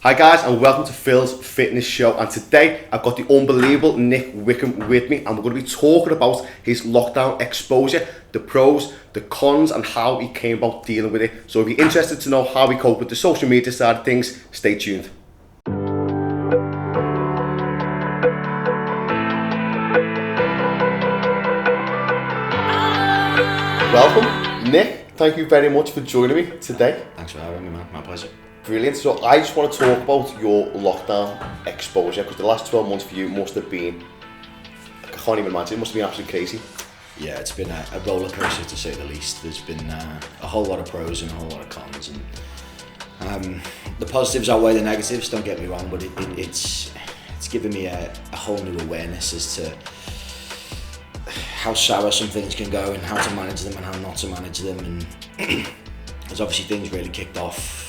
Hi guys, and welcome to Phil's Fitness Show, and today I've got the unbelievable Nick Wickham with me, and we're going to be talking about his lockdown exposure, the pros, the cons, and how he came about dealing with it. So if you're interested to know how he coped with the social media side of things, stay tuned. Welcome, Nick. Thank you very much for joining me today. Thanks for having me, man. My pleasure. Brilliant. So I just want to talk about your lockdown exposure, because the last 12 months for you must have been, I can't even imagine, it must have been absolutely crazy. Yeah, it's been a roller coaster to say the least. There's been a whole lot of pros and a whole lot of cons, and the positives outweigh the negatives, don't get me wrong, but it's given me a whole new awareness as to how sour some things can go and how to manage them and how not to manage them. And there's obviously things really kicked off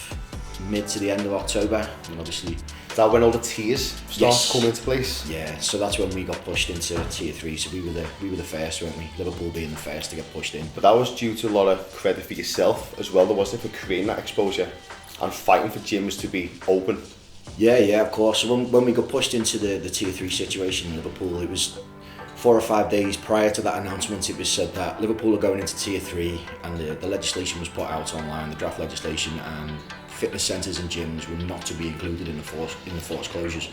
mid to the end of October, and obviously that when all the tiers start to come into place. Yeah, so that's when we got pushed into tier 3. So we were the first, weren't we? Liverpool being the first to get pushed in. But that was due to a lot of credit for yourself as well, there wasn't, for creating that exposure and fighting for gyms to be open. Yeah, of course. So when we got pushed into the tier 3 situation in Liverpool, it was 4 or 5 days prior to that announcement. It was said that Liverpool are going into tier 3, and the legislation was put out online, the draft legislation, and fitness centres and gyms were not to be included in the forced closures.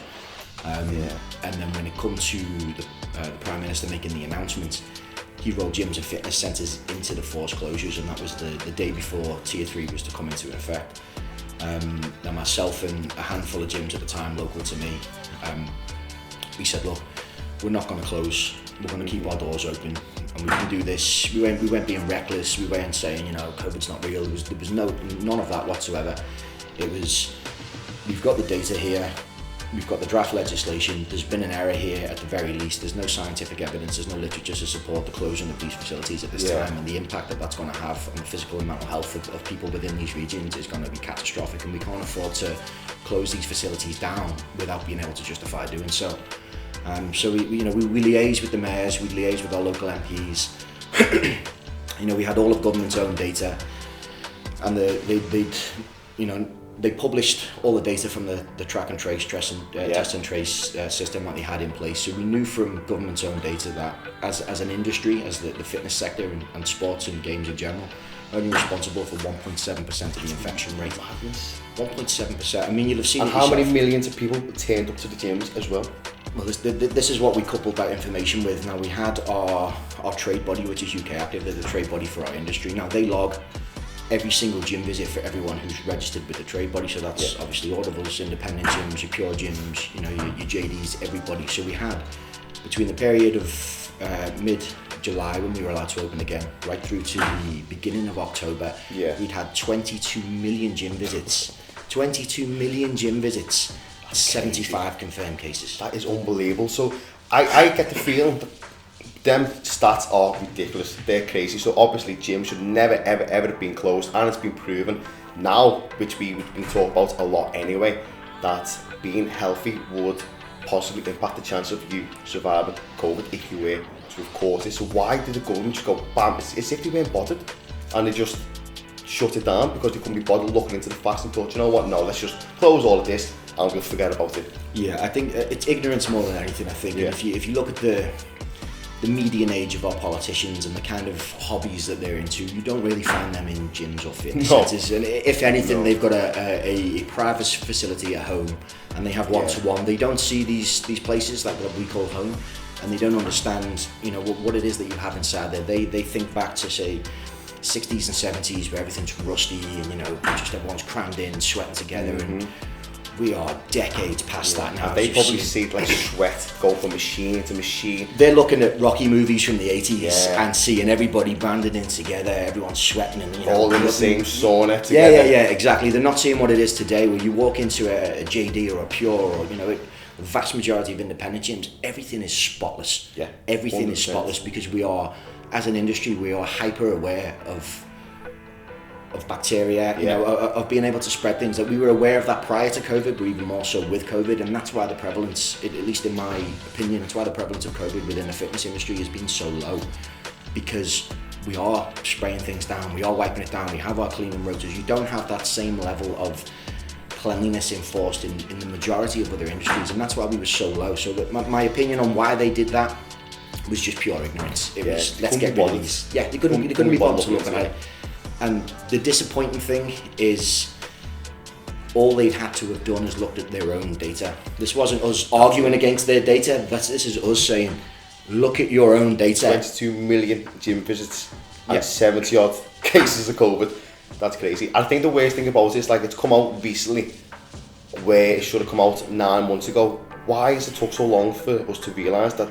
And then when it come to the Prime Minister making the announcement, he rolled gyms and fitness centres into the forced closures, and that was the day before tier 3 was to come into effect. Now myself and a handful of gyms at the time local to me, we said, look, we're not going to close, we're going to keep our doors open, and we can do this. We weren't being reckless, we weren't saying, COVID's not real. There was none of that whatsoever. It was, we've got the data here, we've got the draft legislation, there's been an error here at the very least, there's no scientific evidence, there's no literature to support the closing of these facilities at this time, and the impact that's going to have on the physical and mental health of people within these regions is going to be catastrophic, and we can't afford to close these facilities down without being able to justify doing so. So we liaised with the mayors, we liaised with our local MPs. We had all of government's own data, and they published all the data from the track and trace, test and trace system that they had in place. So we knew from government's own data that as an industry, as the fitness sector and sports and games in general, only responsible for 1.7% of the infection rate. 1.7%. I mean, you'll have seen. And how many millions of people turned up to the gyms as well? Well, this is what we coupled that information with. Now, we had our trade body, which is UK Active, they're the trade body for our industry. Now, they log every single gym visit for everyone who's registered with the trade body. So that's obviously all of us, independent gyms, your pure gyms, your JDs, everybody. So we had, between the period of mid-July, when we were allowed to open again, right through to the beginning of October, we'd had 22 million gym visits. 22 million gym visits. 75 confirmed cases. That is unbelievable. So I get the feeling that them stats are ridiculous. They're crazy. So obviously gyms should never ever have been closed, and it's been proven now, which we've been talking about a lot anyway, that being healthy would possibly impact the chance of you surviving COVID if you were to have caught it. So why did the government just go bam? It's as if they weren't bothered, and they just shut it down because they couldn't be bothered looking into the facts and thought, you know what, no, let's just close all of this and we'll forget about it. Yeah, I think it's ignorance more than anything, I think. Yeah. And if you look at the median age of our politicians and the kind of hobbies that they're into, you don't really find them in gyms or fitness centres. And if anything, they've got a private facility at home, and they have one-to-one. They don't see these places like what we call home, and they don't understand what it is that you have inside there. They think back to, say, 60s and 70s, where everything's rusty and just everyone's crammed in, sweating together, and we are decades past that now. And they probably see it like sweat go from machine to machine. They're looking at Rocky movies from the 80s and seeing everybody banded in together, everyone's sweating and all in the same sauna together. Yeah, exactly. They're not seeing what it is today, where you walk into a JD or a Pure or the vast majority of independent gyms, everything is spotless. Yeah, everything 100%. Is spotless, because we are, as an industry, we are hyper aware of bacteria, of being able to spread things. That we were aware of that prior to COVID, but even more so with COVID, and that's why the prevalence, at least in my opinion, that's why the prevalence of COVID within the fitness industry has been so low, because we are spraying things down, we are wiping it down, we have our cleaning rotas. You don't have that same level of cleanliness enforced in the majority of other industries, and that's why we were so low. So that my opinion on why they did that was just pure ignorance. It was, let's get rid of these. Yeah, they couldn't be bothered to look at it. And the disappointing thing is, all they'd had to have done is looked at their own data. This wasn't us arguing against their data. This is us saying, look at your own data. 22 million gym visits and 70 odd cases of COVID. That's crazy. I think the worst thing about it is, like, it's come out recently where it should have come out 9 months ago. Why has it took so long for us to realise that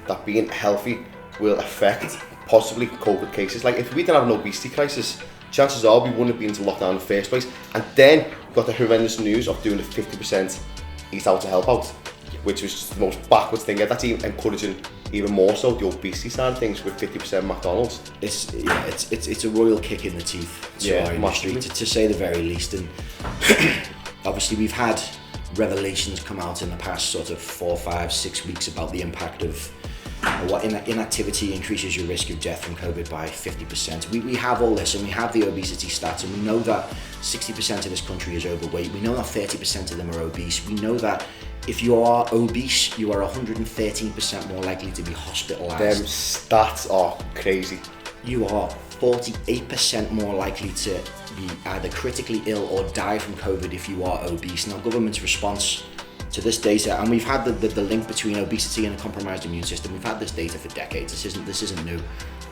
that being healthy will affect possibly COVID cases? Like, if we didn't have an obesity crisis, chances are we wouldn't have been into lockdown in the first place. And then we got the horrendous news of doing the 50% eat out to help out, which was just the most backwards thing. That's even encouraging even more so the obesity side of things with 50% McDonald's. It's a royal kick in the teeth to our industry, to say the very least. And obviously we've had revelations come out in the past sort of 4, 5, 6 weeks about the impact of what inactivity increases your risk of death from COVID by 50%. We have all this, and we have the obesity stats, and we know that 60% of this country is overweight. We know that 30% of them are obese. We know that if you are obese, you are 113% more likely to be hospitalised. Them stats are crazy. You are 48% more likely to be either critically ill or die from COVID if you are obese. Now, government's response to this data, and we've had the link between obesity and a compromised immune system. We've had this data for decades. This isn't new.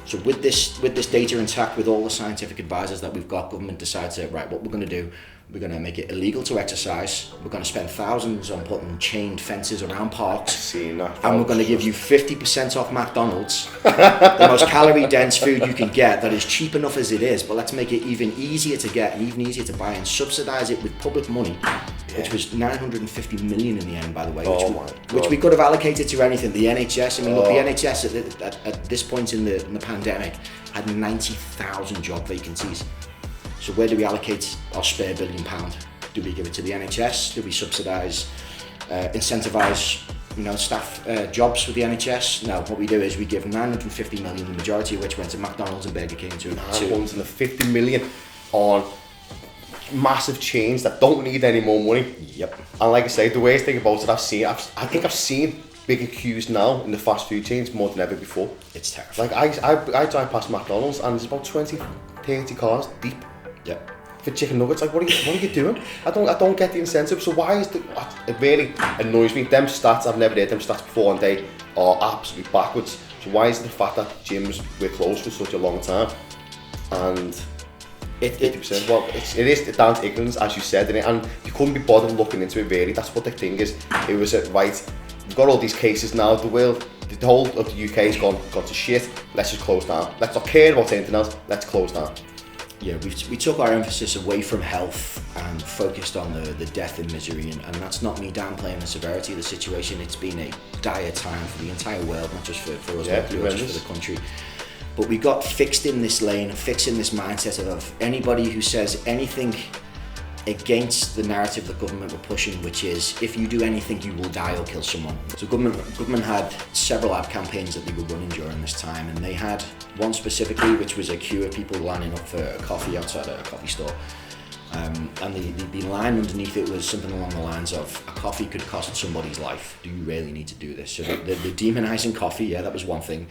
So with this data intact, with all the scientific advisors that we've got, government decides that, right, what we're going to do, we're going to make it illegal to exercise. We're going to spend thousands on putting chained fences around parks, and we're going to give you 50% off McDonald's, the most calorie-dense food you can get, that is cheap enough as it is, but let's make it even easier to get and even easier to buy, and subsidise it with public money, which was 950 million in the end, by the way, which we could have allocated to anything. The NHS, I mean, look, the NHS at this point in the pandemic had 90,000 job vacancies. So where do we allocate our spare £1 billion? Do we give it to the NHS? Do we subsidise, incentivise, staff jobs with the NHS? No, what we do is we give 950 million, the majority of which went to McDonald's and Burger King. 950 million on massive chains that don't need any more money. Yep. And like I say, the worst thing about it, I think I've seen bigger queues now in the fast food chains more than ever before. It's terrifying. Like I drive past McDonald's and there's about 20, 30 cars deep. Yep. For chicken nuggets. Like, what are you doing? I don't get the incentive. So why is it really annoys me. Them stats, I've never heard them stats before, and they are absolutely backwards. So why is it the fact that gyms were closed for such a long time? And 50%, well, it is down to ignorance, as you said, and you couldn't be bothered looking into it really. That's what the thing is. It was right, we've got all these cases now, the whole of the UK has gone to shit, let's just close down. Let's not care about anything else, let's close down. Yeah, we took our emphasis away from health and focused on the death and misery, and that's not me downplaying the severity of the situation. It's been a dire time for the entire world, not just for us, but just for the country. But we got fixed in this lane, fixed in this mindset of anybody who says anything against the narrative that government were pushing, which is if you do anything you will die or kill someone. So government had several ad campaigns that they were running during this time, and they had one specifically which was a queue of people lining up for a coffee outside a coffee store, and the line underneath it was something along the lines of, a coffee could cost somebody's life, do you really need to do this? So they're demonising coffee. Yeah, that was one thing.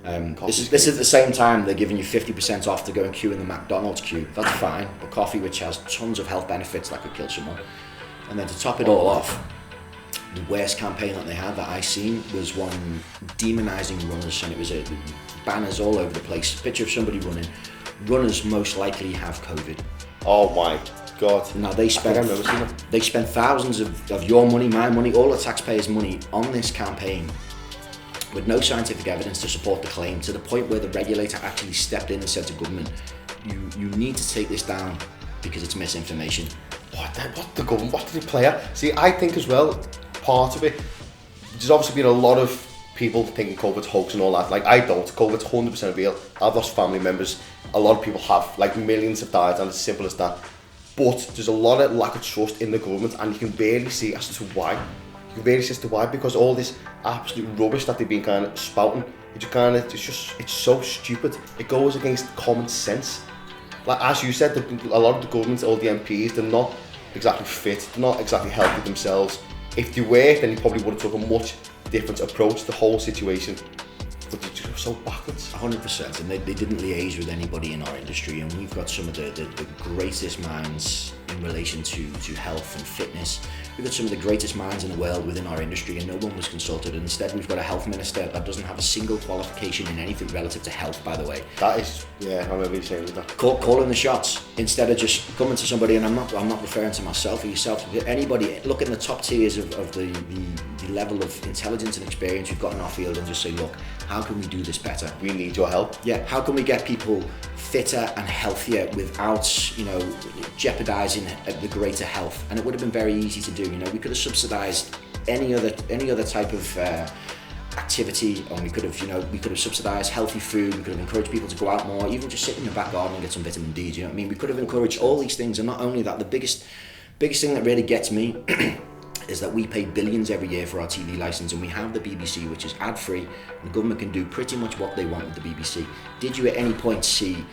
This is at the same time they're giving you 50% off to go and queue in the McDonald's queue. That's fine, but coffee, which has tons of health benefits that could kill someone. And then to top it all off, the worst campaign that they had that I seen was one demonising runners, and it was banners all over the place, a picture of somebody running. Runners most likely have COVID. Oh my God. Now they spent thousands of your money, my money, all the taxpayers' money on this campaign with no scientific evidence to support the claim, to the point where the regulator actually stepped in and said to government, you need to take this down because it's misinformation. What the government, what did it play at? See, I think as well, part of it, there's obviously been a lot of people thinking COVID's hoax and all that. Like, I don't. COVID's 100% real. I've lost family members. A lot of people have. Like, millions have died, and it's as simple as that. But there's a lot of lack of trust in the government, and you can barely see as to why. You can barely see as to why, because all this absolute rubbish that they've been kind of spouting, it's so stupid. It goes against common sense. Like, as you said, a lot of the government, all the MPs, they're not exactly fit, they're not exactly healthy themselves. If they were, then they probably would have took a much different approach to the whole situation. But they just go so backwards. 100%, and they didn't liaise with anybody in our industry, and we've got some of the greatest minds in relation to health and fitness. We've got some of the greatest minds in the world within our industry, and no one was consulted. And instead, we've got a health minister that doesn't have a single qualification in anything relative to health, by the way. That is, yeah, I remember you saying that. Calling the shots instead of just coming to somebody, and I'm not referring to myself or yourself, anybody, look in the top tiers of the level of intelligence and experience we've got in our field, and just say, look, how can we do this better? We need your help. Yeah, how can we get people fitter and healthier without, jeopardizing the greater health? And it would have been very easy to do. We could have subsidized any other type of activity, and we could have subsidized healthy food. We could have encouraged people to go out more, even just sit in your back garden and get some vitamin D. Do you know what I mean? We could have encouraged all these things, and not only that, the biggest thing that really gets me is that we pay billions every year for our TV license, and we have the BBC, which is ad-free, and the government can do pretty much what they want with the BBC. Did you at any point see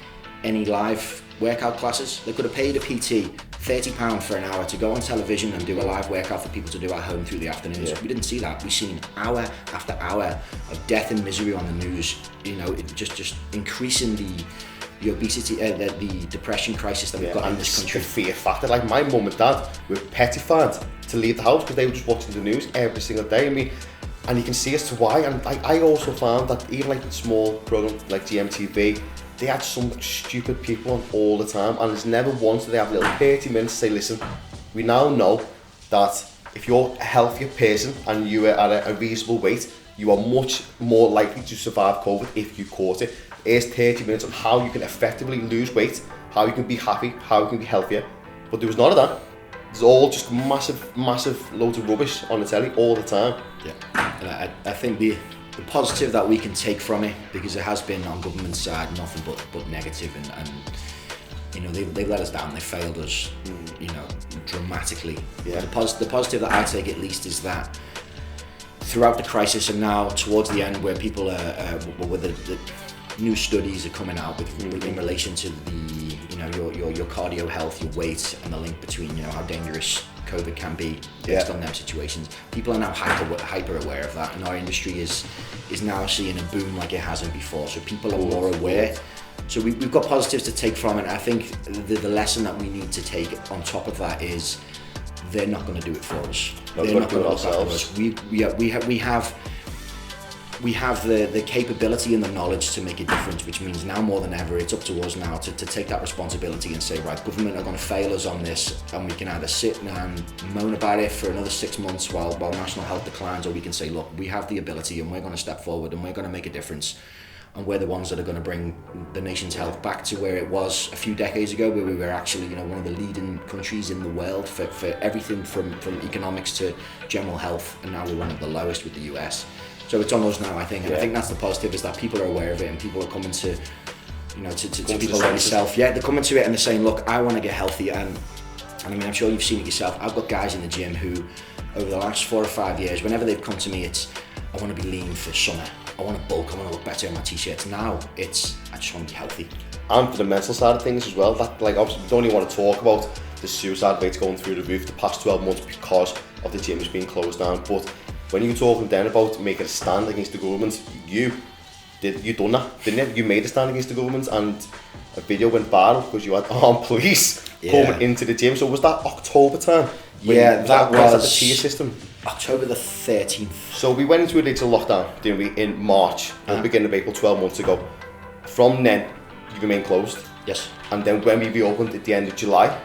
any live workout classes? They could have paid a PT £30 for an hour to go on television and do a live workout for people to do at home through the afternoons. Yeah. We didn't see that. We've seen hour after hour of death and misery on the news, it just increasing the obesity, the depression crisis that we've got in this country. The fear factor. Like, my mum and dad were petrified to leave the house because they were just watching the news every single day. And you can see as to why. And I also found that even like small programs like GMTV, they had some stupid people on all the time, and there's never once did they have a little 30 minutes to say, listen, we now know that if you're a healthier person and you are at a reasonable weight, you are much more likely to survive COVID if you caught it. Here's 30 minutes on how you can effectively lose weight, how you can be happy, how you can be healthier. But there was none of that. It's all just massive loads of rubbish on the telly all the time. Yeah, and I think the positive that we can take from it, because it has been on government side nothing but negative, and they've let us down, they failed us, dramatically. Yeah. The positive that I take at least is that throughout the crisis, and now towards the end, where people are where the new studies are coming out with in relation to the your cardio health, your weight, and the link between how dangerous COVID can be based on them situations. People are now hyper aware of that, and our industry is now seeing a boom like it hasn't before. So people are more aware. So we've got positives to take from it. I think the lesson that we need to take on top of that is they're not going to do it for us. They're not going to look after us. We have the capability and the knowledge to make a difference, which means now more than ever, it's up to us now to take that responsibility and say, right, government are going to fail us on this, and we can either sit and moan about it for another 6 months while national health declines, or we can say, look, we have the ability and we're going to step forward and we're going to make a difference. And we're the ones that are going to bring the nation's health back to where it was a few decades ago, where we were actually, one of the leading countries in the world for everything from economics to general health, and now we're one of the lowest with the US. So it's on us now, I think, and I think that's the positive, is that people are aware of it, and people are coming to people like yourself. Yeah, they're coming to it and they're saying, look, I want to get healthy, and I'm sure you've seen it yourself. I've got guys in the gym who, over the last 4 or 5 years, whenever they've come to me, it's, I want to be lean for summer, I want to bulk, I want to look better in my t-shirts. Now it's, I just want to be healthy. And for the mental side of things as well, that, like, obviously we don't even want to talk about the suicide rates going through the roof the past 12 months because of the gyms being closed down. But when you were talking then about making a stand against the government, you done that, didn't you? You made a stand against the government, and a video went viral because you had armed police coming into the gym. So was that October time? Yeah, that was at the tier system. October the 13th. So we went into a digital lockdown, didn't we, in March, at the beginning of April, 12 months ago. From then, you remained closed. Yes. And then when we reopened at the end of July,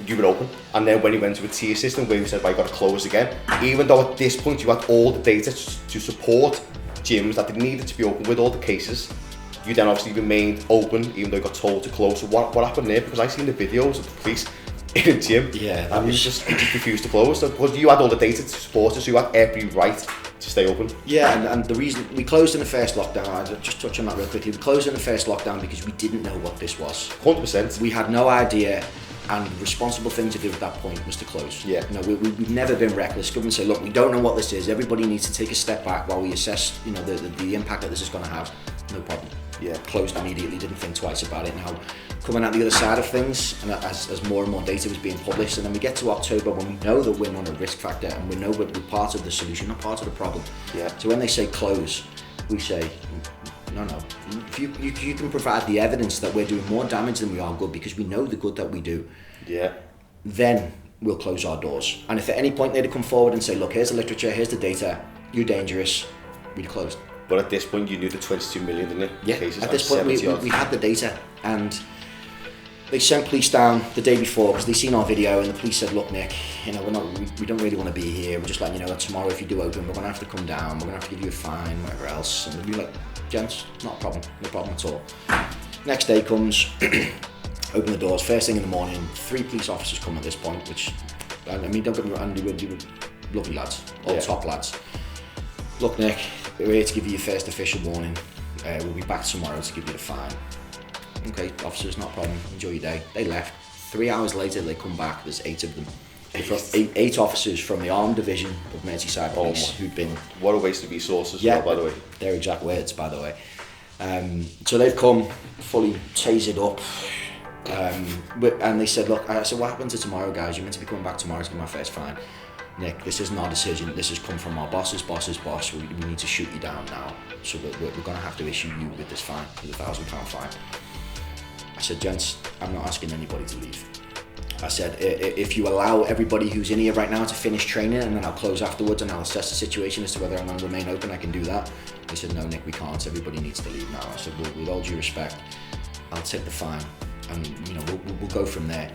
you were open. And then when you went to a tier system where we said, right, you got to close again, even though at this point you had all the data to support gyms that they needed to be open with all the cases, you then obviously remained open even though you got told to close. So what happened there? Because I seen the videos of the police in a gym, and you just refused to close. So, but you had all the data to support it, so you had every right to stay open. Yeah, and the reason we closed in the first lockdown, I'll just touch on that real quickly. We closed in the first lockdown because we didn't know what this was. 100%. We had no idea, and the responsible thing to do at that point was to close. Yeah. We've never been reckless. Government say, look, we don't know what this is. Everybody needs to take a step back while we assess, the impact that this is going to have. No problem. closed immediately, didn't think twice about it. Now, coming out the other side of things, and as more and more data was being published, and then we get to October when we know that we're not a risk factor and we know we're part of the solution, not part of the problem. Yeah. So when they say close, we say, no. If you can provide the evidence that we're doing more damage than we are good because we know the good that we do, then we'll close our doors. And if at any point they'd come forward and say, look, here's the literature, here's the data, you're dangerous, we'd close. But at this point, you knew the 22 million, didn't you? Yeah, cases, at this point, we had the data, and they sent police down the day before because they seen our video, and the police said, look, Nick, we don't really want to be here. We're just letting you know that tomorrow, if you do open, we're going to have to come down, we're going to have to give you a fine, whatever else. And we'd be like, gents, not a problem, no problem at all. Next day comes, open the doors, first thing in the morning, 3 police officers come at this point, which, don't get me wrong, they were lovely lads, all top lads. Look, Nick, we're here to give you your first official warning. We'll be back tomorrow to give you the fine. Okay, officers, not a problem. Enjoy your day. They left. 3 hours later, they come back. There's 8 of them. Eight officers from the armed division of Merseyside Police who'd been... What a waste of resources, by the way. Their exact words, by the way. So they've come fully tasered up. And they said, look, I said, what happened to tomorrow, guys? You're meant to be coming back tomorrow to get my first fine. Nick, this isn't our decision. This has come from our boss's boss. We need to shoot you down now. So we're going to have to issue you with this fine, with a £1,000 fine. I said, gents, I'm not asking anybody to leave. I said, if you allow everybody who's in here right now to finish training, and then I'll close afterwards and I'll assess the situation as to whether I'm going to remain open, I can do that. They said, no, Nick, we can't. Everybody needs to leave now. I said, well, with all due respect, I'll take the fine, and we'll go from there.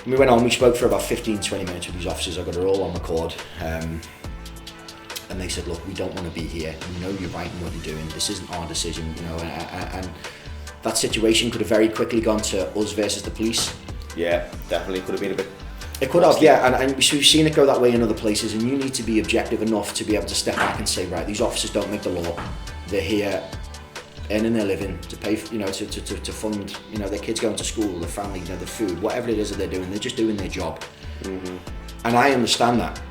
We went on, we spoke for about 15-20 minutes with these officers. I got it all on record. And they said, look, we don't want to be here. We know you're right in what you're doing. This isn't our decision, and that situation could have very quickly gone to us versus the police. Yeah, definitely could have been a bit... It could have, yeah, and we've seen it go that way in other places, and you need to be objective enough to be able to step back and say, right, these officers don't make the law. They're here earning their living to pay, to fund, their kids going to school, their family, the food, whatever it is that they're doing. They're just doing their job. Mm-hmm. And I understand that.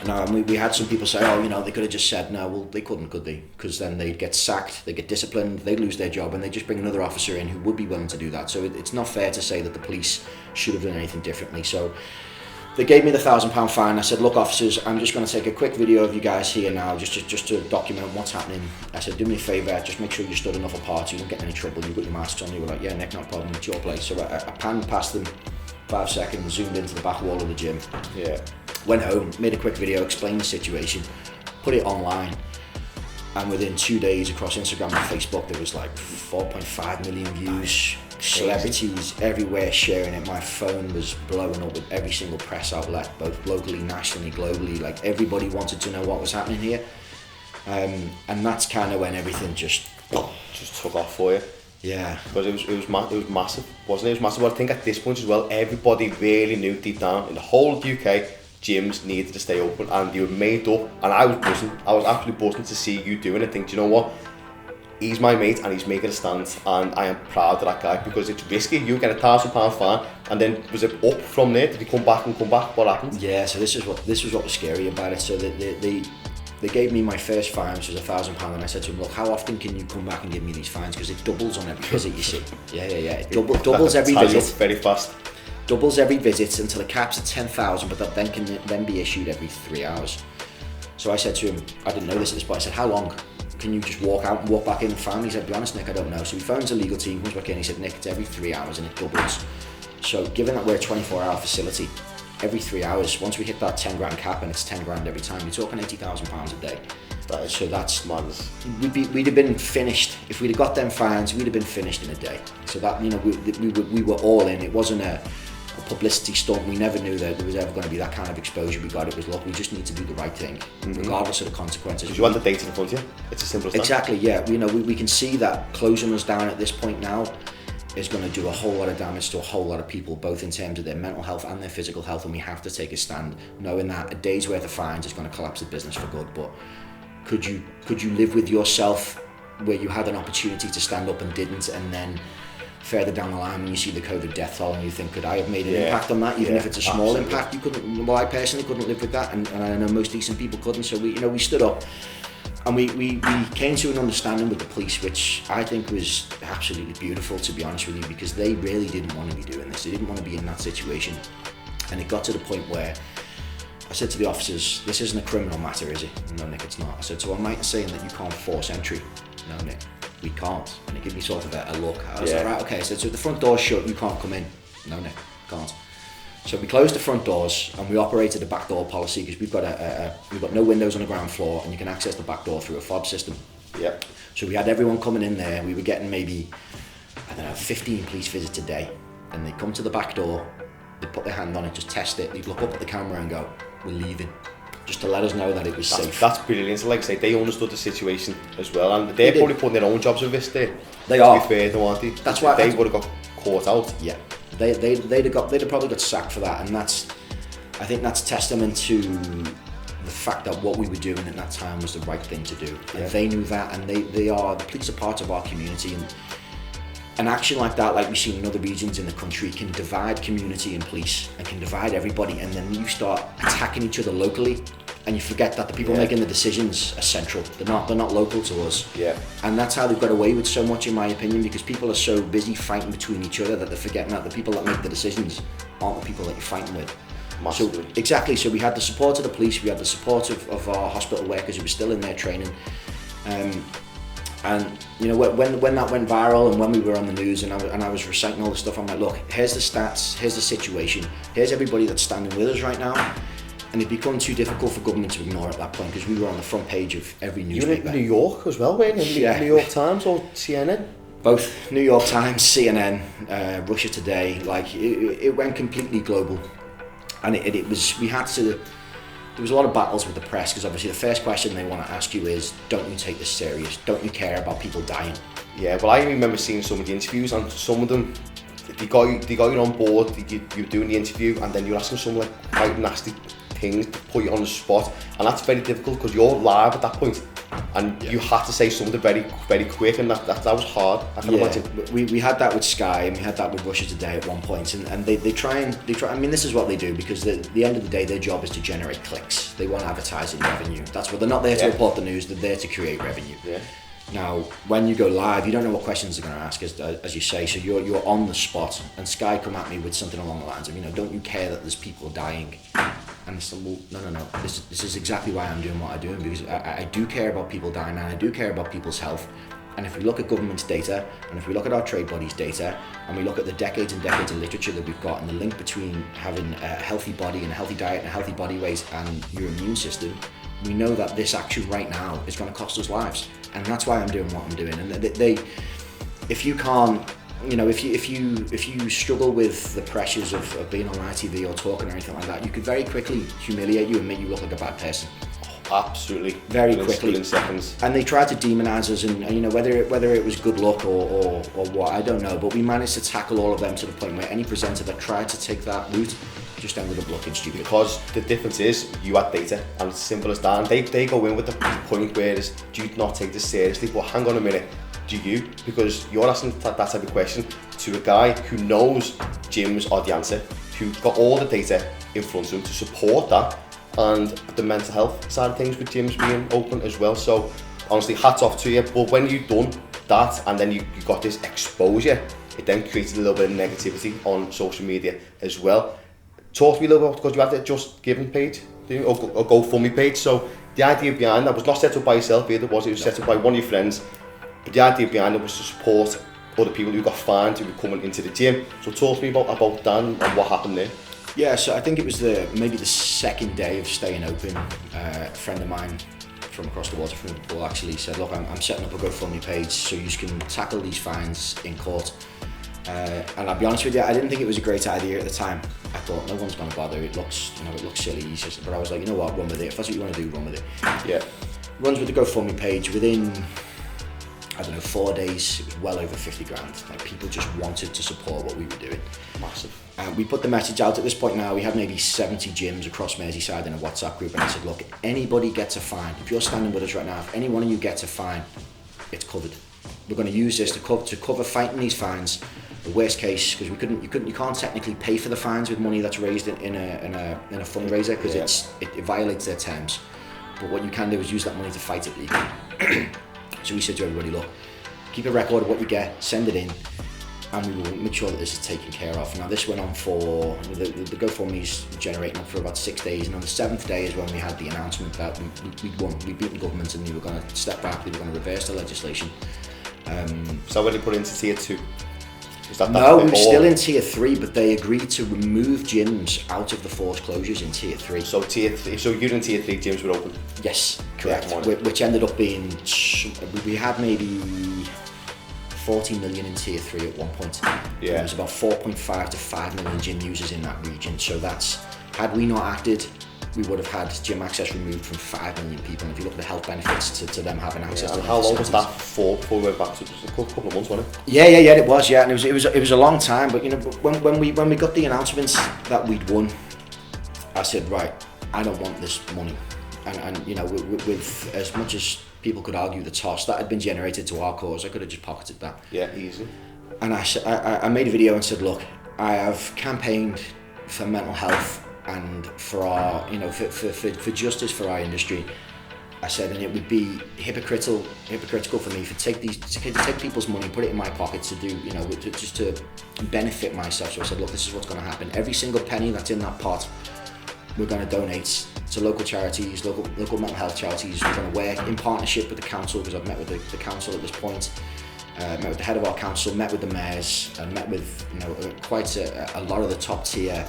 And we had some people say, they could have just said, no, well, they couldn't, could they? Because then they'd get sacked, they'd get disciplined, they'd lose their job, and they'd just bring another officer in who would be willing to do that. So it's not fair to say that the police should have done anything differently. So they gave me the £1,000 fine. I said, look, officers, I'm just going to take a quick video of you guys here now, just to document what's happening. I said, do me a favour, just make sure you stood enough apart so you don't get in any trouble. You've got your masks on. They were like, yeah, Nick, no problem, it's your place. So I panned past them, 5 seconds, zoomed into the back wall of the gym. Yeah. Went home, made a quick video, explained the situation, put it online, and within 2 days across Instagram and Facebook there was like 4.5 million views, celebrities everywhere sharing it. My phone was blowing up with every single press outlet, both locally, nationally, globally. Like, everybody wanted to know what was happening here, and that's kind of when everything just took off for you. Yeah, because it was massive, wasn't it? It was massive. But I think at this point as well, everybody really knew deep down in the whole of the UK, gyms needed to stay open, and you were made up. And I was buzzing. I was absolutely buzzing to see you doing it. Think, do you know what? He's my mate, and he's making a stand, and I am proud of that guy, because it's risky. You get a £1,000 fine, and then was it up from there? Did he come back? What happened? Yeah, so this was what was scary about it. So they gave me my first fine, which was £1,000, and I said to him, look, how often can you come back and give me these fines? Because it doubles on every visit, you see. Yeah. It doubles every visit. Very fast. Doubles every visit until it caps at 10,000, but that then can then be issued every 3 hours. So I said to him, I didn't know this at this point, I said, how long can you just walk out and walk back in and fine? He said, be honest, Nick, I don't know. So he phones the legal team, comes back in, he said, Nick, it's every 3 hours and it doubles. So given that we're a 24-hour facility, every 3 hours, once we hit that 10 grand cap, and it's 10 grand every time, you're talking £80,000 a day. So that's madness. We'd have been finished. If we'd have got them fines, we'd have been finished in a day. So that, we were all in. It wasn't a publicity stunt. We never knew that there was ever going to be that kind of exposure we got. It was, look, we just need to do the right thing, regardless of the consequences. Because you want the data in front of you. It's as simple as that. Exactly, yeah. We can see that closing us down at this point now is going to do a whole lot of damage to a whole lot of people, both in terms of their mental health and their physical health, and we have to take a stand, knowing that a day's worth of fines is going to collapse the business for good. But could you live with yourself where you had an opportunity to stand up and didn't, and then further down the line when you see the COVID death toll and you think, could I have made an impact on that, even if it's a small impact? You couldn't. Well, I personally couldn't live with that, and I know most decent people couldn't. So we stood up, And we came to an understanding with the police, which I think was absolutely beautiful, to be honest with you, because they really didn't want to be doing this. They didn't want to be in that situation. And it got to the point where I said to the officers, this isn't a criminal matter, is it? No, Nick, it's not. I said, so am I saying that you can't force entry? No, Nick, we can't. And it gave me sort of a look. I was like, right, okay. I said, so if the front door's shut, you can't come in. No, Nick, can't. So we closed the front doors and we operated a back door policy because we've got no windows on the ground floor and you can access the back door through a fob system. Yeah. So we had everyone coming in there. We were getting maybe, 15 police visits a day, and they'd come to the back door, they'd put their hand on it, just test it, they'd look up at the camera and go, we're leaving, just to let us know that it was safe. That's brilliant. So like I say, they understood the situation as well, and they're probably putting their own jobs at risk there. They are. To be fair, though, aren't they? That's why they would have got caught out. Yeah. They'd have probably got sacked for that, and I think that's testament to the fact that what we were doing at that time was the right thing to do. And they knew that, and the police are part of our community, and an action like that, like we see in other regions in the country, can divide community and police and can divide everybody, and then you start attacking each other locally, and you forget that the people making the decisions are central. They're not local to us. Yeah. And that's how they've got away with so much, in my opinion, because people are so busy fighting between each other that they're forgetting that the people that make the decisions aren't the people that you're fighting with. Massively. So, exactly. So we had the support of the police, we had the support of our hospital workers who were still in their training. And you know, when that went viral and when we were on the news and I was reciting all the stuff, I'm like, look, here's the stats, here's the situation, here's everybody that's standing with us right now. And it became too difficult for government to ignore at that point because we were on the front page of every newspaper. You were in New York as well, weren't you? New York Times or CNN? Both New York Times, CNN, Russia Today. Like it went completely global, and it was. There was a lot of battles with the press because obviously the first question they want to ask you is, don't you take this serious? Don't you care about people dying? Yeah, well, I remember seeing some of the interviews, and some of them, they got you on board. You were doing the interview, and then you're asking some like quite nasty things to put you on the spot, and that's very difficult because you're live at that point, and you had to say something very, very quick, and that was hard. I can imagine. We had that with Sky, and we had that with Russia Today at one point, and they try. I mean, this is what they do because at the end of the day, their job is to generate clicks. They want advertising revenue. That's what they're not there to report the news. They're there to create revenue. Yeah. Now, when you go live, you don't know what questions they're going to ask, as you say, so you're on the spot, and Sky come at me with something along the lines of, don't you care that there's people dying? And I said, well, no, this is exactly why I'm doing what I'm doing, because I do care about people dying, and I do care about people's health. And if we look at government's data, and if we look at our trade bodies' data, and we look at the decades and decades of literature that we've got, and the link between having a healthy body and a healthy diet and a healthy body weight and your immune system, we know that this action right now is going to cost us lives. And that's why I'm doing what I'm doing. And if you can't, if you struggle with the pressures of being on ITV or talking or anything like that, you could very quickly humiliate you and make you look like a bad person. Absolutely. Very quickly. In seconds. And they tried to demonize us, and whether it was good luck or what, I don't know, but we managed to tackle all of them to the point where any presenter that tried to take that route just ended up looking stupid. Because the difference is you had data, and it's simple as that, and they go in with the point where it's, do you not take this seriously? But hang on a minute, do you? Because you're asking that type of question to a guy who knows gyms are the answer, who's got all the data in front of him to support that, and the mental health side of things with gyms being open as well. So honestly, hats off to you. But when you've done that and then you got this exposure, it then created a little bit of negativity on social media as well. Talk to me a little bit about, because you had the Just Giving page, or GoFundMe page. So the idea behind that was not set up by yourself either, was it? It was set up by one of your friends. But the idea behind it was to support other people who got fined who were coming into the gym. So talk to me about that and what happened there. Yeah, so I think it was maybe the second day of staying open. A friend of mine from across the water from Liverpool actually said, look, I'm setting up a GoFundMe page so you can tackle these fines in court. And I'll be honest with you, I didn't think it was a great idea at the time. I thought no one's going to bother. It looks silly. But I was like, you know what, run with it. If that's what you want to do, run with it. Yeah. Runs with the GoFundMe page. Within 4 days, it was well over 50 grand. Like, people just wanted to support what we were doing. Massive. We put the message out at this point now. We have maybe 70 gyms across Merseyside in a WhatsApp group, and I said, look, anybody gets a fine. If you're standing with us right now, if any one of you gets a fine, it's covered. We're going to use this to cover fighting these fines. The worst case, because you can't technically pay for the fines with money that's raised in a fundraiser, because it violates their terms. but what you can do is use that money to fight it legally. So we said to everybody, look, keep a record of what you get, send it in, and we will make sure that this is taken care of. Now this went on for, the GoFundMe's generating up for about 6 days, and on the 7th day is when we had the announcement that we'd won, we'd beaten the government and they were going to step back, they were going to reverse the legislation. So when they put it into tier 2? No, we're still in tier 3, but they agreed to remove gyms out of the forced closures in tier 3. So tier 3, so you're in tier 3, gyms were open? Yes, correct. Which ended up being, we had maybe 40 million in tier 3 at one point. Yeah. There was about 4.5 to 5 million gym users in that region. So that's, had we not acted, we would have had gym access removed from 5 million people. And if you look at the health benefits to them having access to and how long was that for before we went back to? Just a couple of months, wasn't it? Yeah, it was, yeah. And it was a long time, but you know, when we got the announcements that we'd won, I said, right, I don't want this money. And you know, with as much as people could argue the toss that had been generated to our cause, I could have just pocketed that. Yeah, easy. And I made a video and said, look, I have campaigned for mental health and for our, you know, for justice for our industry. I said, and it would be hypocritical for me to take people's money, put it in my pocket to do, you know, just to benefit myself. So I said, look, this is what's going to happen. Every single penny that's in that pot, we're going to donate to local charities, local mental health charities. We're going to work in partnership with the council, because I've met with the council at this point, met with the head of our council, met with the mayors, and met with, you know, quite a lot of the top tier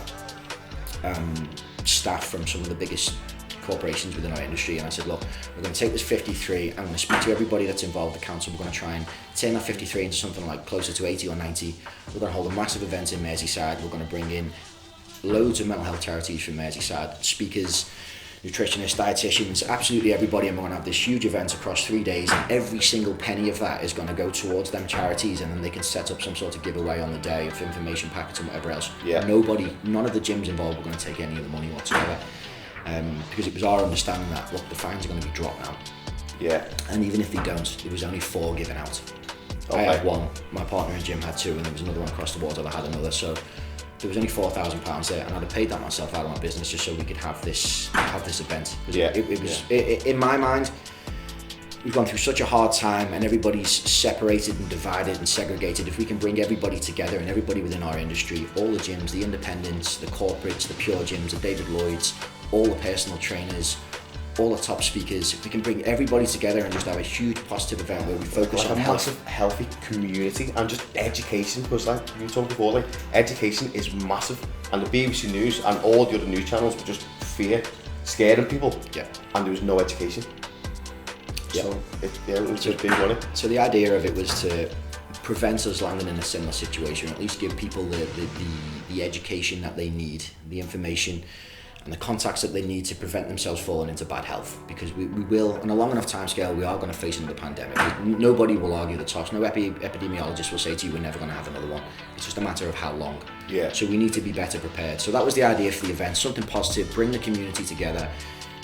staff from some of the biggest corporations within our industry. And I said, look, we're going to take this 53, I'm going to speak to everybody that's involved with the council. We're going to try and turn that 53 into something like closer to 80 or 90. We're going to hold a massive event in Merseyside. We're going to bring in loads of mental health charities from Merseyside, speakers, nutritionists, dietitians, absolutely everybody, and we're going to have this huge event across 3 days, and every single penny of that is going to go towards them charities, and then they can set up some sort of giveaway on the day of information packets and whatever else. Yeah. None of the gyms involved were going to take any of the money whatsoever, because it was our understanding that, look, the fines are going to be dropped now. Yeah. And even if they don't, there was only 4 given out. Okay. I had 1, my partner in gym had 2, and there was another one across the water that had another, so there was only £4,000 there, and I'd have paid that myself out of my business just so we could have this event. Yeah. In my mind, we've gone through such a hard time, and everybody's separated and divided and segregated. If we can bring everybody together, and everybody within our industry, all the gyms, the independents, the corporates, the pure gyms, the David Lloyds, all the personal trainers, all the top speakers, if we can bring everybody together and just have a huge positive event where we focus on a health. massive healthy community and just education, because like you talked before, like education is massive, and the BBC News and all the other news channels were just scaring people. Yeah. And there was no education. Yeah. So it was just big, wasn't it? So the idea of it was to prevent us landing in a similar situation, or at least give people the education that they need, the information and the contacts that they need to prevent themselves falling into bad health, because we will, on a long enough time scale, we are going to face another pandemic. Nobody will argue the toss. No epidemiologist will say to you, we're never going to have another one. It's just a matter of how long. Yeah. So we need to be better prepared. So that was the idea for the event, something positive, bring the community together,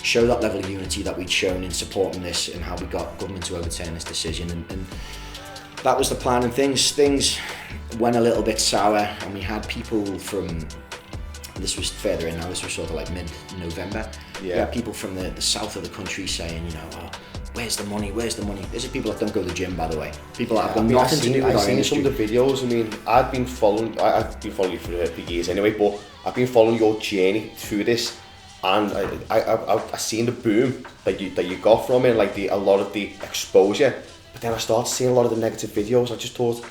show that level of unity that we'd shown in supporting this, and how we got government to overturn this decision. And that was the plan, and things went a little bit sour, and we had people from, this was further in now, this was sort of like mid-November. Yeah. We had people from the south of the country saying, you know, oh, where's the money? These are people that don't go to the gym, by the way. People that have got nothing to do with our industry. I've seen some of the videos. I mean, I've been following you for years anyway, but I've been following your journey through this, and I've seen the boom that you got from it, like a lot of the exposure. But then I started seeing a lot of the negative videos. I just thought,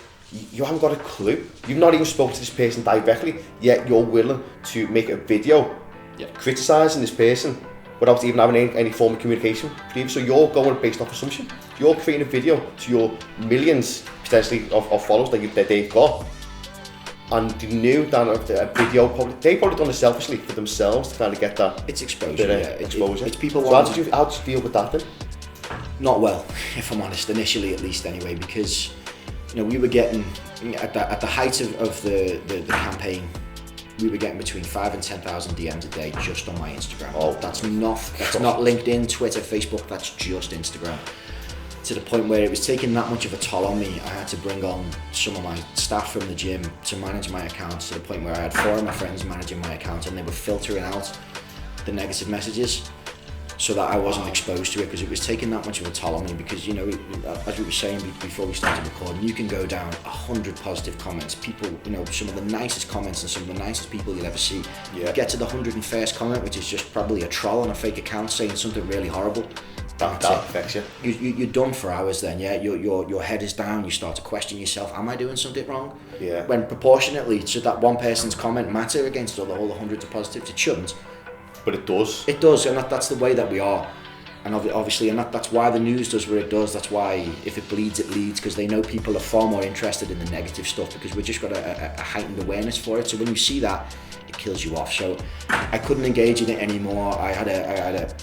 you haven't got a clue. You've not even spoken to this person directly, yet you're willing to make a video criticising this person without even having any form of communication. So you're going based off assumption. You're creating a video to your millions, potentially, of followers that they've got. And they knew that a video, they probably done it selfishly for themselves to kind of get that. It's exposure, exposure. It's people. So how did you deal with that then? Not well, if I'm honest, initially at least anyway, because you know, we were getting, at the height of the campaign, we were getting between 5,000 and 10,000 DMs a day just on my Instagram. Oh, that's not LinkedIn, Twitter, Facebook, that's just Instagram. To the point where it was taking that much of a toll on me, I had to bring on some of my staff from the gym to manage my accounts, to the point where I had 4 of my friends managing my account, and they were filtering out the negative messages. so that I wasn't exposed to it, because it was taking that much of a toll on me. Because, you know, as we were saying before we started recording, you can go down 100 positive comments, people, you know, some of the nicest comments and some of the nicest people you'll ever see. Yeah. Get to the 101st comment, which is just probably a troll on a fake account saying something really horrible. That affects you. You're done for hours then, yeah. Your head is down, you start to question yourself, am I doing something wrong? Yeah. When proportionately, should that one person's comment matter against all the hundreds of positives? It shouldn't. But it does. It does, and that's the way that we are. And obviously, and that's why the news does what it does. That's why if it bleeds, it leads, because they know people are far more interested in the negative stuff, because we've just got a heightened awareness for it. So when you see that, it kills you off. So I couldn't engage in it anymore. I had a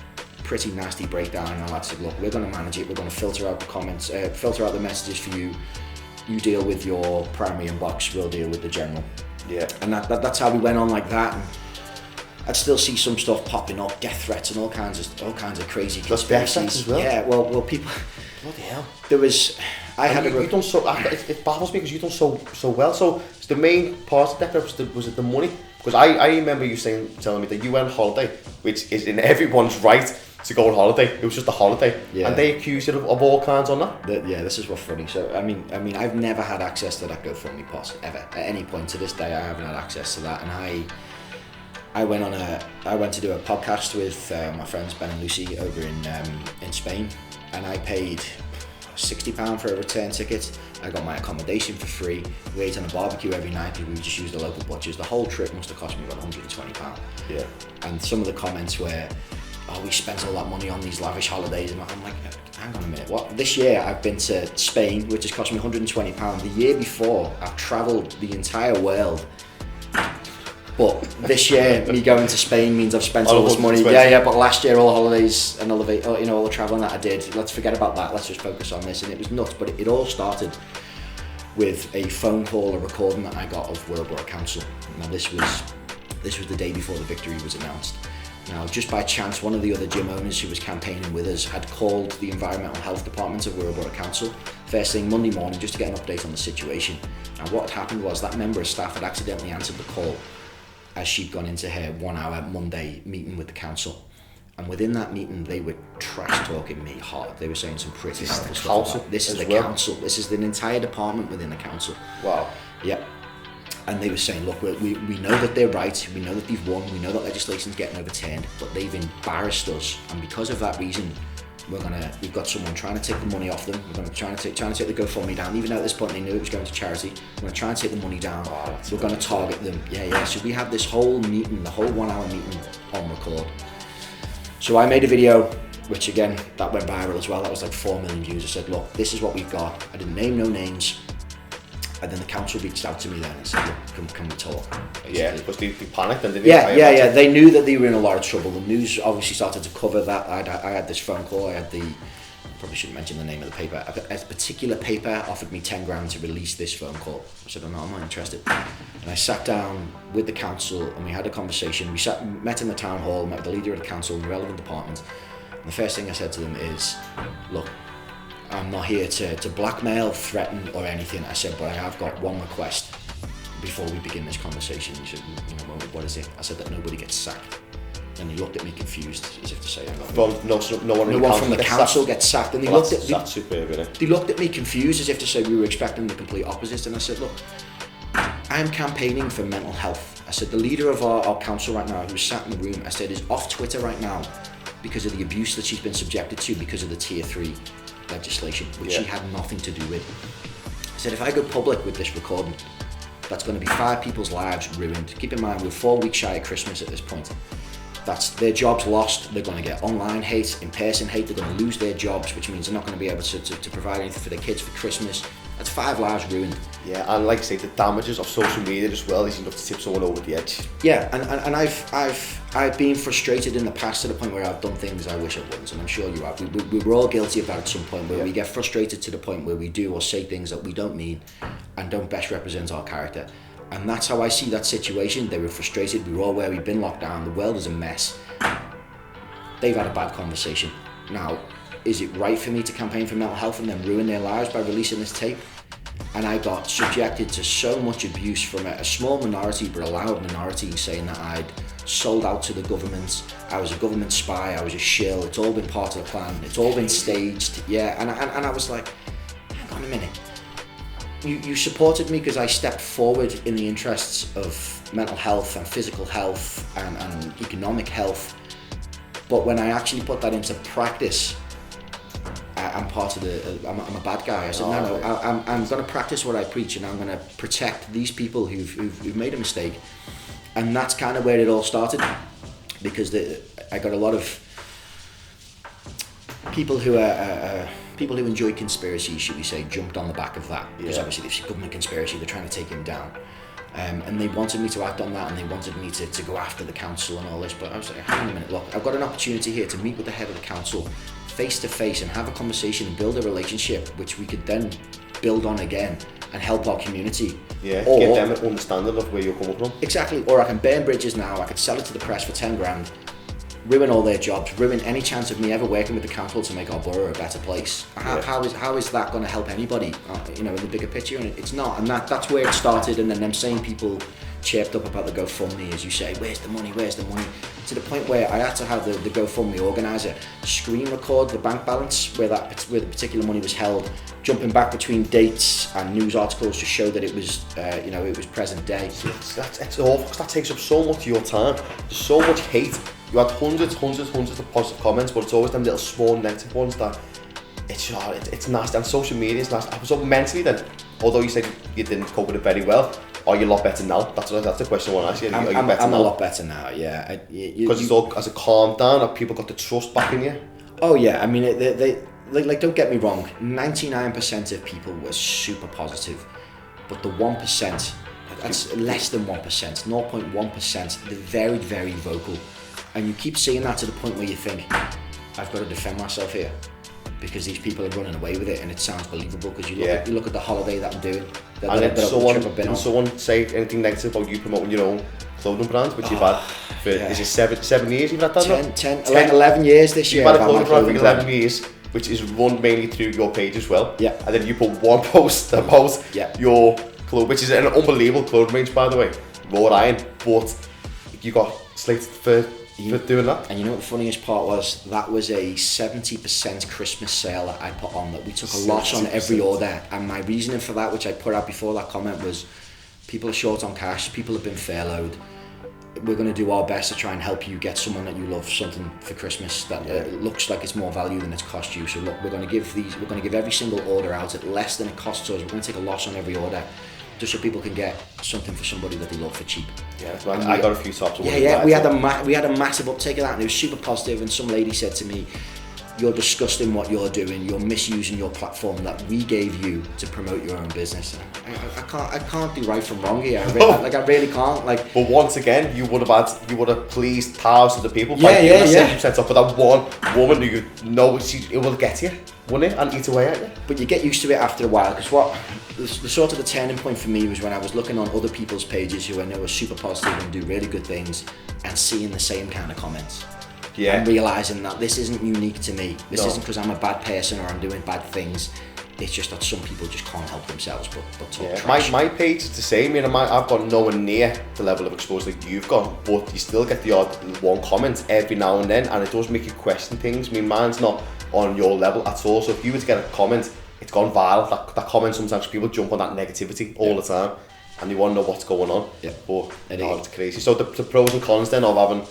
pretty nasty breakdown, and I said, look, we're going to manage it. We're going to filter out the comments, filter out the messages for you. You deal with your primary inbox, we'll deal with the general. Yeah. And that's how we went on like that. And I'd still see some stuff popping up, death threats and all kinds of crazy conspiracies. Death threats as well? Yeah, well, people. Bloody hell. There was, you've done so. It baffles me because you've done so well. So the main part of that was it the money? Because I remember you telling me that you went on holiday, which is in everyone's right to go on holiday. It was just a holiday, yeah. And they accused you of all kinds on that. Yeah, this is what's funny. So I mean, I've never had access to that GoFundMe pot ever. At any point to this day, I haven't had access to that, and I went to do a podcast with my friends Ben and Lucy over in Spain, and I paid £60 for a return ticket. I got my accommodation for free. We ate on a barbecue every night. We just used the local butchers. The whole trip must have cost me about £120. Yeah. And some of the comments were, "Oh, we spent all that money on these lavish holidays," and I'm like, hang on a minute. What? This year I've been to Spain, which has cost me £120. The year before I've travelled the entire world. But this year, me going to Spain means I've spent all this money. Yeah, but last year, all the holidays and all the travelling that I did, let's forget about that. Let's just focus on this. And it was nuts. But it all started with a phone call, a recording that I got of Wirral Council. Now, this was the day before the victory was announced. Now, just by chance, one of the other gym owners who was campaigning with us had called the Environmental Health Department of Wirral Council first thing Monday morning just to get an update on the situation. Now, what had happened was that member of staff had accidentally answered the call as she'd gone into her 1 hour Monday meeting with the council. And within that meeting, they were trash talking me hard. They were saying some pretty horrible stuff. This is the council. This is an entire department within the council. Wow. Yeah. And they were saying, look, we know that they're right. We know that they've won. We know that legislation's getting overturned, but they've embarrassed us. And because of that reason, we've got someone trying to take the money off them. We're going to trying to take the GoFundMe down, even though at this point they knew it was going to charity. We're going to try and take the money down. Wow, we're going to target them. Yeah. So we had this whole meeting, the whole 1 hour meeting on record. So I made a video, which again, that went viral as well. That was like 4 million views. I said, look, this is what we've got. I didn't name no names. And then the council reached out to me then and said, look, can we talk? Basically. Yeah, because they panicked and didn't. Yeah. They knew that they were in a lot of trouble. The news obviously started to cover that. I had this phone call. I probably shouldn't mention the name of the paper. A particular paper offered me 10 grand to release this phone call. I said, I'm not interested. And I sat down with the council and we had a conversation. We met in the town hall, met with the leader of the council and the relevant department. And the first thing I said to them is, look, I'm not here to blackmail, threaten or anything. I said, but I have got one request before we begin this conversation. He said, what is it? I said that nobody gets sacked. And he looked at me confused, as if to say, no one from the council gets sacked. And that's superb, isn't it? They looked at me confused, as if to say we were expecting the complete opposite. And I said, look, I'm campaigning for mental health. I said, the leader of our council right now, who's sat in the room, I said, is off Twitter right now because of the abuse that she's been subjected to because of the Tier 3 legislation, which she had nothing to do with. I said, if I go public with this recording, that's going to be 5 people's lives ruined. Keep in mind, we're 4 weeks shy of Christmas at this point. That's their jobs lost. They're going to get online hate, in-person hate. They're going to lose their jobs, which means they're not going to be able to provide anything for their kids for Christmas. That's 5 lives ruined. Yeah, and like I say, the damages of social media as well is enough to tip someone over the edge. Yeah, and I've been frustrated in the past to the point where I've done things I wish I wouldn't, and I'm sure you have. We were all guilty of that at some point, where we get frustrated to the point where we do or say things that we don't mean and don't best represent our character. And that's how I see that situation. They were frustrated. We were all where we've been locked down. The world is a mess. They've had a bad conversation. Now, is it right for me to campaign for mental health and then ruin their lives by releasing this tape? And I got subjected to so much abuse from a small minority, but a loud minority, saying that I'd sold out to the government. I was a government spy. I was a shill. It's all been part of the plan. It's all been staged. Yeah, and I was like, hang on a minute. You supported me because I stepped forward in the interests of mental health and physical health and economic health. But when I actually put that into practice, I'm part of I'm a bad guy. I said, no, I'm going to practice what I preach, and I'm going to protect these people who've made a mistake. And that's kind of where it all started, because I got a lot of people who enjoy conspiracy, should we say, jumped on the back of that, because obviously there's a government conspiracy, they're trying to take him down. And they wanted me to act on that, and they wanted me to go after the council and all this, but I was like, hang on a minute, look, I've got an opportunity here to meet with the head of the council face to face and have a conversation and build a relationship which we could then build on again and help our community. Yeah, or get them an understanding of where you're coming from. Exactly, or I can burn bridges now, I could sell it to the press for 10 grand, ruin all their jobs, ruin any chance of me ever working with the council to make our borough a better place. How is that going to help anybody, in the bigger picture? And it's not, and that's where it started. And then them same people chirped up about the GoFundMe, as you say, where's the money, to the point where I had to have the GoFundMe organiser screen record the bank balance where the particular money was held, jumping back between dates and news articles to show that it was it was present day. It's awful, because that takes up so much of your time. There's so much hate. You had hundreds of positive comments, but it's always them little small negative ones that it's nasty. And social media is nasty. I was up mentally then, although you said you didn't cope with it very well. Are you a lot better now? That's the question I want to ask you. Are you better now? I'm a lot better now, yeah. Because as it calmed down, have people got the trust back in you? Oh yeah, I mean, they don't get me wrong, 99% of people were super positive, but the 1%, that's less than 1%, 0.1%, they're very, very vocal. And you keep seeing that to the point where you think, I've got to defend myself here, because these people are running away with it, and it sounds believable, because you look at the holiday that I'm doing, someone say anything negative about you promoting your own clothing brand, which you've had for, is it 7 years you've had that? 11 years this year. You've had a clothing brand for 11 years, which is run mainly through your page as well. Yeah. And then you put one post about your clothes, which is an unbelievable clothing range, by the way, raw iron, but you got slated for doing that. And you know what the funniest part was? That was a 70% Christmas sale that I put on, that we took a loss on every order. And my reasoning for that, which I put out before that comment, was people are short on cash, people have been furloughed. We're going to do our best to try and help you get someone that you love something for Christmas that looks like it's more value than it's cost you. So look, we're going to give every single order out at less than it costs us. We're going to take a loss on every order, just so people can get something for somebody that they love for cheap. Yeah, I got a few tops. We had a massive uptake of that, and it was super positive. And some lady said to me, "You're disgusting what you're doing. You're misusing your platform that we gave you to promote your own business." I can't do right from wrong here. I really can't. But once again, you would have pleased thousands of people. Yeah. 70% off, but that one woman who you know it will get you, won't it, and eat away at you. But you get used to it after a while, because the sort of the turning point for me was when I was looking on other people's pages who I know are super positive and do really good things, and seeing the same kind of comments. Yeah. And realising that this isn't unique to me. This isn't because I'm a bad person or I'm doing bad things. It's just that some people just can't help themselves but talk trash. My page is the same. I've got nowhere near the level of exposure like you've got, but you still get the odd one comment every now and then, and it does make you question things. I mean, mine's not on your level at all. So if you were to get a comment, it's gone viral. That comment, sometimes people jump on that negativity all the time, and they want to know what's going on. Yeah. But it's crazy. So the pros and cons then of having,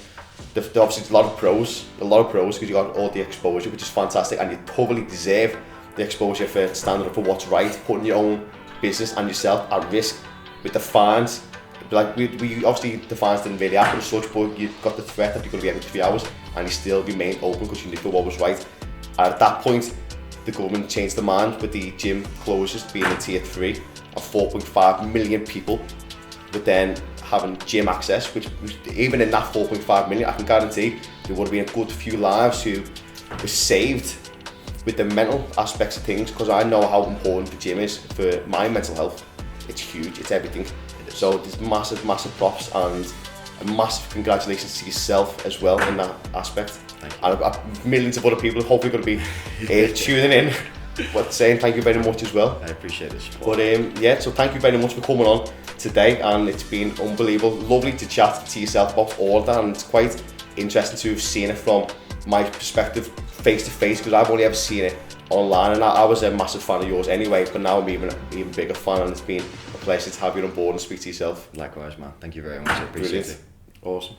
obviously a lot of pros because you got all the exposure, which is fantastic, and you totally deserve the exposure for standing up for what's right, putting your own business and yourself at risk with the fines. Like we obviously the fines didn't really happen as such, but you got the threat that you're going to be every 3 hours, and you still remained open because you knew what was right. And at that point, the government changed the mind with the gym closures being in tier 3 of 4.5 million people, but then having gym access, which even in that 4.5 million, I can guarantee there would have been a good few lives who were saved with the mental aspects of things, because I know how important the gym is for my mental health. It's huge, it's everything. So there's massive props and a massive congratulations to yourself as well in that aspect. And millions of other people hopefully going to be tuning in, but saying thank you very much as well. I appreciate the support. But so thank you very much for coming on today, and it's been unbelievable. Lovely to chat to yourself about all of that, and it's quite interesting to have seen it from my perspective face to face, because I've only ever seen it online, and I was a massive fan of yours anyway, but now I'm even bigger fan, and it's been a pleasure to have you on board and speak to yourself. Likewise, man. Thank you very much. I appreciate it. Awesome.